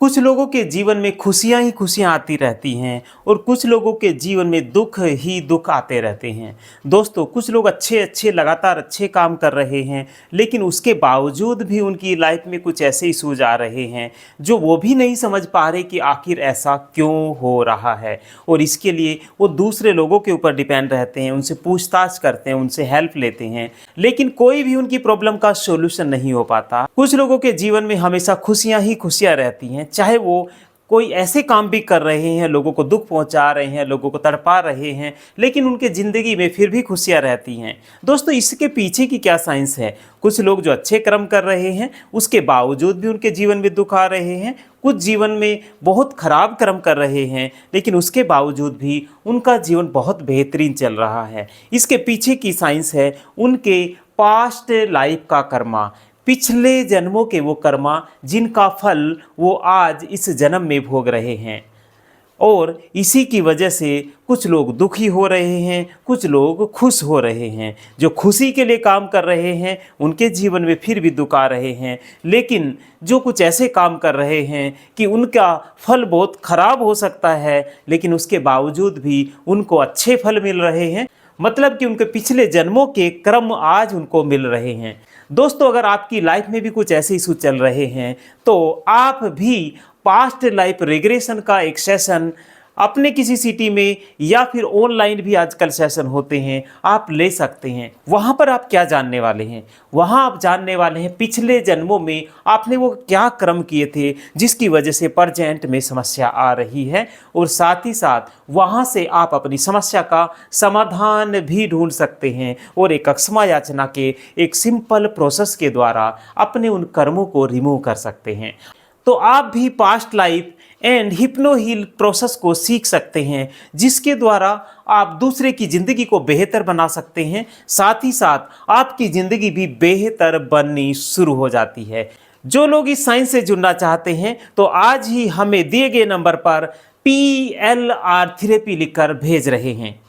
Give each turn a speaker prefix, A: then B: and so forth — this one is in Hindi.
A: कुछ लोगों के जीवन में खुशियां ही खुशियां आती रहती हैं और कुछ लोगों के जीवन में दुख ही दुख आते रहते हैं। दोस्तों, कुछ लोग अच्छे अच्छे लगातार अच्छे काम कर रहे हैं, लेकिन उसके बावजूद भी उनकी लाइफ में कुछ ऐसे इश्यूज आ रहे हैं जो वो भी नहीं समझ पा रहे कि आखिर ऐसा क्यों हो रहा है। और इसके लिए वो दूसरे लोगों के ऊपर डिपेंड रहते हैं, उनसे पूछताछ करते हैं, उनसे हेल्प लेते हैं, लेकिन कोई भी उनकी प्रॉब्लम का सोल्यूशन नहीं हो पाता। कुछ लोगों के जीवन में हमेशा खुशियां ही खुशियां रहती हैं, चाहे वो कोई ऐसे काम भी कर रहे हैं, लोगों को दुख पहुंचा रहे हैं, लोगों को तड़पा रहे हैं, लेकिन उनके ज़िंदगी में फिर भी खुशियां रहती हैं। दोस्तों, इसके पीछे की क्या साइंस है? कुछ लोग जो अच्छे कर्म कर रहे हैं उसके बावजूद भी उनके जीवन में दुख आ रहे हैं, कुछ जीवन में बहुत खराब कर्म कर रहे हैं लेकिन उसके बावजूद भी उनका जीवन बहुत बेहतरीन चल रहा है। इसके पीछे की साइंस है उनके पास्ट लाइफ का कर्मा, पिछले जन्मों के वो कर्मा जिनका फल वो आज इस जन्म में भोग रहे हैं। और इसी की वजह से कुछ लोग दुखी हो रहे हैं, कुछ लोग खुश हो रहे हैं। जो खुशी के लिए काम कर रहे हैं उनके जीवन में फिर भी दुख आ रहे हैं, लेकिन जो कुछ ऐसे काम कर रहे हैं कि उनका फल बहुत खराब हो सकता है लेकिन उसके बावजूद भी उनको अच्छे फल मिल रहे हैं, मतलब कि उनके पिछले जन्मों के कर्म आज उनको मिल रहे हैं। दोस्तों, अगर आपकी लाइफ में भी कुछ ऐसे इशू चल रहे हैं तो आप भी पास्ट लाइफ रिग्रेशन का एक सेशन अपने किसी सिटी में या फिर ऑनलाइन भी आजकल सेशन होते हैं, आप ले सकते हैं। वहाँ पर आप क्या जानने वाले हैं? वहाँ आप जानने वाले हैं पिछले जन्मों में आपने वो क्या कर्म किए थे जिसकी वजह से प्रेजेंट में समस्या आ रही है, और साथ ही साथ वहाँ से आप अपनी समस्या का समाधान भी ढूंढ सकते हैं और एक क्षमा याचना के एक सिंपल प्रोसेस के द्वारा अपने उन कर्मों को रिमूव कर सकते हैं। तो आप भी past life and hypno heal process को सीख सकते हैं, जिसके द्वारा आप दूसरे की ज़िंदगी को बेहतर बना सकते हैं, साथ ही साथ आपकी ज़िंदगी भी बेहतर बननी शुरू हो जाती है। जो लोग इस साइंस से जुड़ना चाहते हैं तो आज ही हमें दिए गए नंबर पर PLR थेरेपी लिखकर भेज रहे हैं।